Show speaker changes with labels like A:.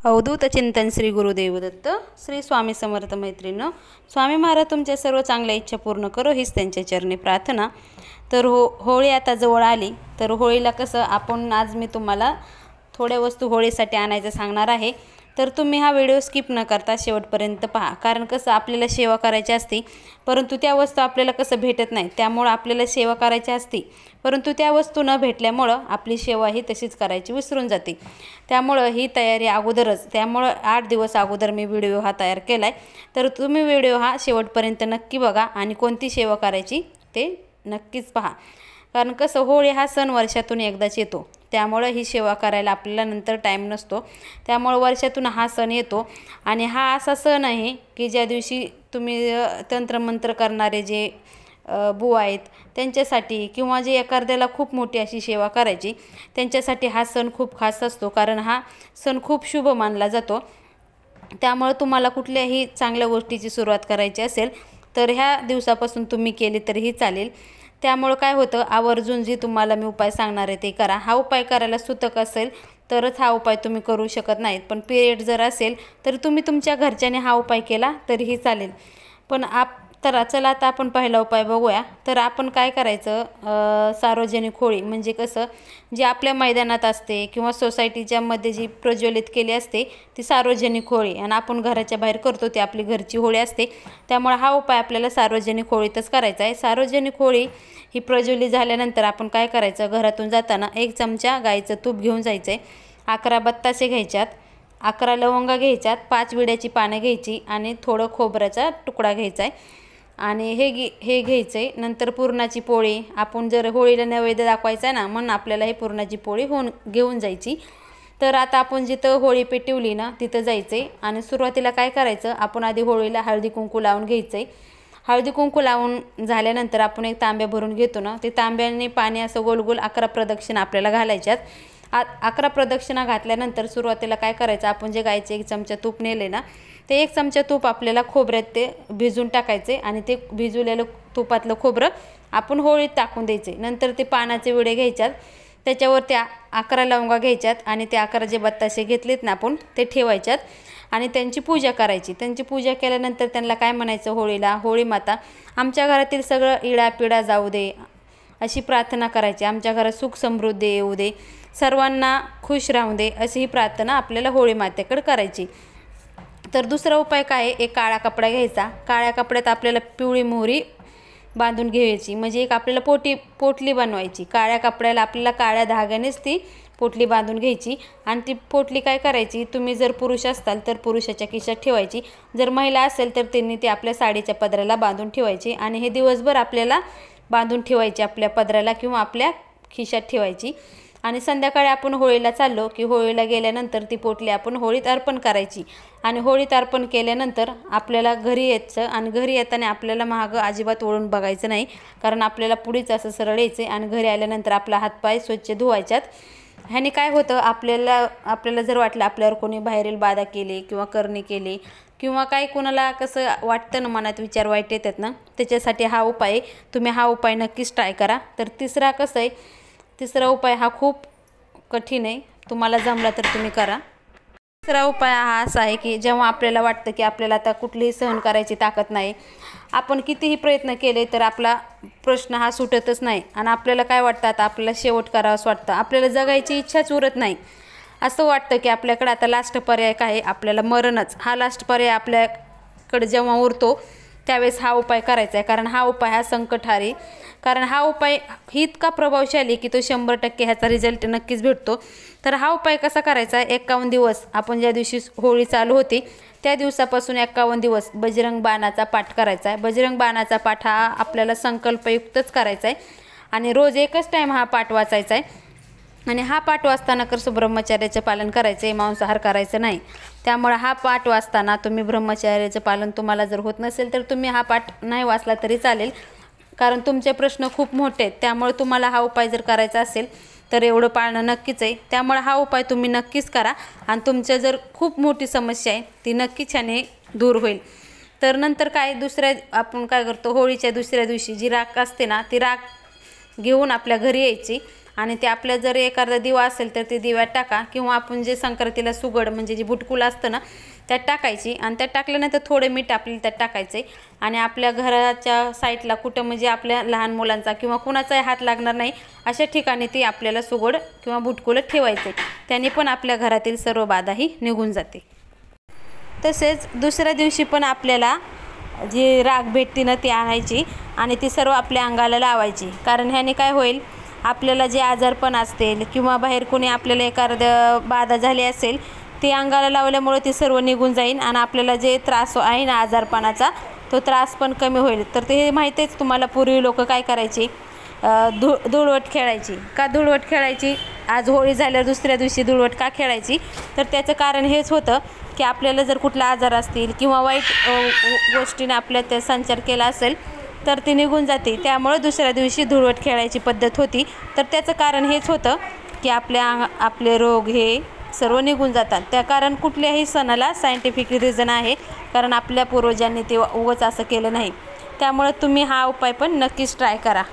A: अवधूत चिंतन श्री गुरुदेव दत्त श्री स्वामी समर्थ मैत्रिणींनो, स्वामी महाराज तुमच्या सर्व चांगल्या इच्छा पूर्ण करो हीच त्यांच्या चरणी प्रार्थना। तर होळी आता जवळ आली, तर होळीला कसं आपण आज मी तुम्हाला थोड्या वस्तू होळीसाठी आणायचं सांगणार आहे। तर तुम्ही हा व्हिडिओ स्किप न करता शेवटपर्यंत पहा, कारण कसं आपल्याला सेवा करायची असते परंतु त्या वस्तू आपल्याला कसं भेटत नाही, त्यामुळे आपल्याला सेवा करायची असते परंतु त्या वस्तू न भेटल्यामुळे आपली सेवा ही तशीच करायची विसरून जाते। त्यामुळे ही तयारी अगोदरच, त्यामुळे 8 दिवस अगोदर मी व्हिडिओ हा तयार केलाय। तर तुम्ही व्हिडिओ हा शेवटपर्यंत नक्की बघा आणि कोणती सेवा करायची ते नक्कीच पहा, कारण कसं होळी हा सण वर्षातून एकदाच येतो, त्यामुळे ही सेवा करायला आपल्याला नंतर टाइम नसतो। त्यामुळे वर्षातून हा सण येतो आणि हा असा सण आहे की ज्या दिवशी तुम्ही तंत्रमंत्र करणारे जे बुवा आहेत त्यांच्यासाठी, किंवा जे एखाद्याला खूप मोठी अशी सेवा करायची त्यांच्यासाठी हा सण खूप खास असतो, कारण हा सण खूप शुभ मानला जातो। त्यामुळे तुम्हाला कुठल्याही चांगल्या गोष्टीची सुरुवात करायची असेल तर ह्या दिवसापासून तुम्ही केली तरीही चालेल। त्यामुळे काय होतं, आवर्जून जी तुम्हाला मी उपाय सांगणार आहे ते करा। हा उपाय करायला सुतक असेल तरच हा उपाय तुम्ही करू शकत नाहीत, पण पिरियड जर असेल तर तुम्ही तुमच्या घरच्याने हा उपाय केला तरीही चालेल। पण तर चला आता आपण पहिला उपाय बघूया। तर आपण काय करायचं, सार्वजनिक होळी म्हणजे कसं, जे आपल्या मैदानात असते किंवा सोसायटीच्या मध्ये जी प्रज्वलित केली असते ती सार्वजनिक होळी, आणि आपण घराच्या बाहेर करतो ती आपली घरची होळी असते। त्यामुळे हा उपाय आपल्याला सार्वजनिक होळीतच करायचा आहे। सार्वजनिक होळी ही प्रज्वलित झाल्यानंतर आपण काय करायचं, घरातून जाताना 1 चमचा गाईचं तूप घेऊन जायचं आहे, 11 बत्तासे घ्यायच्यात, 11 लवंगा घ्यायच्यात, 5 विड्याची पानं घ्यायची आणि थोडं खोबऱ्याचा तुकडा घ्यायचा आहे आणि हे घ्यायचं आहे। नंतर पुरणाची पोळी, आपण जर होळीला नैवेद्य दाखवायचा आहे ना, म्हणून आपल्याला हे पुरणाची पोळी घेऊन जायची। तर आता आपण जिथं होळी पेटवली ना तिथं जायचं आहे आणि सुरुवातीला काय करायचं, आपण आधी होळीला हळदी कुंकू लावून घ्यायचं आहे। हळदी कुंकू लावून झाल्यानंतर आपण एक तांब्या भरून घेतो ना, ते तांब्याने पाणी असं गोल गोल 11 प्रदक्षिणा आपल्याला घालायच्यात। 11 प्रदक्षिणा घातल्यानंतर सुरुवातीला काय करायचं, आपण जे गायचं 1 चमचा तूप नेले ना, ते 1 चमचा तूप आपल्याला खोबऱ्यात ते भिजून टाकायचे आणि ते भिजवलेलं तुपातलं खोबरं आपण होळीत टाकून द्यायचे। नंतर ते पानाचे विडे घ्यायच्यात, त्याच्यावर त्या 11 लवंगा घ्यायच्यात आणि ते 11 जे बत्तासे घेतलेत ना आपण ते ठेवायच्यात आणि त्यांची पूजा करायची। त्यांची पूजा केल्यानंतर त्यांना काय म्हणायचं, होळीला होळी माता आमच्या घरातील सगळं इडा पिडा जाऊ दे अशी प्रार्थना करायची, आमच्या घरात सुख समृद्धी येऊ दे, सर्वांना खुश राहू दे अशी ही प्रार्थना आपल्याला होळी मातेकडे करायची। तर दुसरा उपाय काय आहे, एक काळा कपडा घ्यायचा, काळ्या कपड्यात आपल्याला पिवळी मोहरी बांधून घ्यायची, म्हणजे एक आपल्याला पोटली बनवायची। काळ्या कपड्याला आपल्याला काळ्या धाग्यानेच ती पोटली बांधून घ्यायची आणि ती पोटली काय करायची, तुम्ही जर पुरुष असाल तर पुरुषाच्या खिशात ठेवायची, जर महिला असेल तर त्यांनी ती आपल्या साडीच्या पदराला बांधून ठेवायची आणि हे दिवसभर आपल्याला बांधून ठेवायची, आपल्या पदराला किंवा आपल्या खिशात ठेवायची। आणि संध्याकाळी आपण होळीला चाललो की होळीला गेल्यानंतर ती पोटली आपण होळीत अर्पण करायची आणि होळीत अर्पण केल्यानंतर आपल्याला घरी यायचं आणि घरी येताना आपल्याला मागं अजिबात वळून बघायचं नाही, कारण आपल्याला पुढेच असं सरळ यायचं आणि घरी आल्यानंतर आपला हातपाय स्वच्छ धुवायच्यात। ह्याने काय होतं, आपल्याला जर वाटलं आपल्यावर कोणी बाहेरील बाधा केली किंवा करणी केली किंवा काही कोणाला कसं वाटतं ना, मनात विचार वाईट येतात ना, त्याच्यासाठी हा उपाय, तुम्ही हा उपाय नक्कीच ट्राय करा। तर तिसरा उपाय हा खूप कठीण आहे, तुम्हाला जमला तर तुम्ही करा। तिसरा उपाय हा असा आहे की जेव्हा आपल्याला वाटतं की आपल्याला आता कुठलीही सहन करायची ताकद नाही, आपण कितीही प्रयत्न केले तर आपला प्रश्न हा सुटतच नाही आणि आपल्याला काय वाटतं, आता आपल्याला शेवट करावंसं वाटतं, आपल्याला जगायची इच्छाच उरत नाही, असं वाटतं की आपल्याकडे आता लास्ट पर्याय काय आहे, आपल्याला मरणच हा लास्ट पर्याय आपल्याकडे जेव्हा उरतो त्यावेळेस हा उपाय करायचा आहे। कारण हा उपाय हा संकटहारी, कारण हा उपाय इतका प्रभावशाली की तो 100% ह्याचा रिझल्ट नक्कीच भेटतो। तर हा उपाय कसा करायचा, 51 दिवस आपण ज्या दिवशी होळी चालू होती त्या दिवसापासून 51 दिवस बजरंग बाणाचा पाठ करायचा आहे। बजरंग बाणाचा पाठ हा आपल्याला संकल्पयुक्तच करायचा आहे आणि रोज एकच टाईम हा पाठ वाचायचा आहे आणि हा पाठ वाचताना कसं ब्रह्मचर्याचे पालन करायचे, मांसाहार करायचं नाही। त्यामुळे हा पाठ वाचताना तुम्ही ब्रह्मचर्याचे पालन तुम्हाला जर होत नसेल तर तुम्ही हा पाठ नाही वाचला तरी चालेल, कारण तुमचे प्रश्न खूप मोठे आहेत। त्यामुळे तुम्हाला हा उपाय जर करायचा असेल तर एवढं पाळणं नक्कीच आहे। त्यामुळे हा उपाय तुम्ही नक्कीच करा आणि तुमच्या जर खूप मोठी समस्या आहे ती नक्कीच ह्याने दूर होईल। तर नंतर काय, आपण काय करतो, होळीच्या दुसऱ्या दिवशी जी राख असते ना ती राख घेऊन आपल्या घरी यायची आणि ते आपल्या जर एखादा दिवा असेल तर ते दिव्यात टाका, किंवा आपण जे संक्रांतीला सुगड म्हणजे जे बुटकुल असतं ना त्यात टाकायची, आणि त्यात टाकल्यानंतर थोडे मीठ आपल्याला त्यात टाकायचे, आणि आपल्या घराच्या साईडला कुठं म्हणजे आपल्या लहान मुलांचा किंवा कुणाचाही हात लागणार नाही अशा ठिकाणी ती आपल्याला सुगड किंवा बुटकुलं ठेवायचे. त्याने पण आपल्या घरातील सर्व बाधाही निघून जाते. तसेच दुसऱ्या दिवशी पण आपल्याला जी राख भेटते ना ती आणायची आणि ती सर्व आपल्या अंगाला लावायची. कारण ह्याने काय होईल, आपल्याला जे आजारपण असतील किंवा बाहेर कोणी आपल्याला एखादं बाधा झाली असेल ती अंगाला लावल्यामुळे ती सर्व निघून जाईल, आणि आपल्याला जे त्रास आहे ना आजारपणाचा तो त्रास पण कमी होईल. तर ते माहिती आहेच तुम्हाला, पूर्वी लोक काय करायचे, धुळवट खेळायची. का धुळवट खेळायची? आज होळी झाल्यावर दुसऱ्या दिवशी धुळवट का खेळायची? तर त्याचं कारण हेच होतं की आपल्याला जर कुठला आजार असतील किंवा वाईट गोष्टीने आपल्या त्या संचार केला असेल तर ती निघून जाते. त्यामुळे दुसऱ्या दिवशी धुळवट खेळायची पद्धत होती. तर त्याचं कारण हेच होतं की आपले रोग हे सर्व निघून जातात. त्या कारण कुठल्याही सणाला सायंटिफिक रिझन आहे, कारण आपल्या पूर्वजांनी ते उगाच असं केलं नाही. त्यामुळे तुम्ही हा उपाय पण नक्कीच ट्राय करा.